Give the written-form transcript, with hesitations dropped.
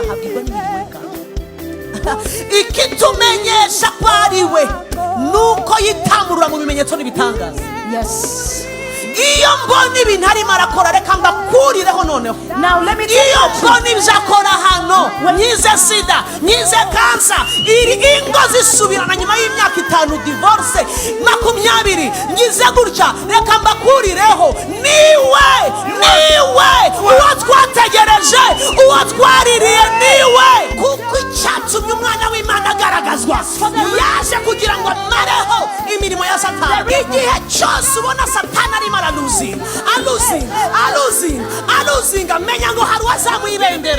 tuzahabwirwa n'imirimo y'ingano. Ikitumenyesha ko ari we nuko yitamurura mu bimenyetso n'ibitangaza. Yes. Iyo mbona ibintu arimo arakora reka mbakurireho noneho. Now let me tell Iyo you. mbona ibyo akora hano, nyize sida, nyize kansa, iri ingo zisubirana nyuma y'imyaka 5 divorce 20, nyize gutya reka mbakurireho. Niwe uwo twategereje, uwo twaririye niwe. Kuko icyatumye umwana w'Imana agaragazwa yaje kugira ngo amareho imirimo ya Satani. Igihe cyose ubona Satani arimo aluzinga, amenya ngo hari uwazamuye ibendera.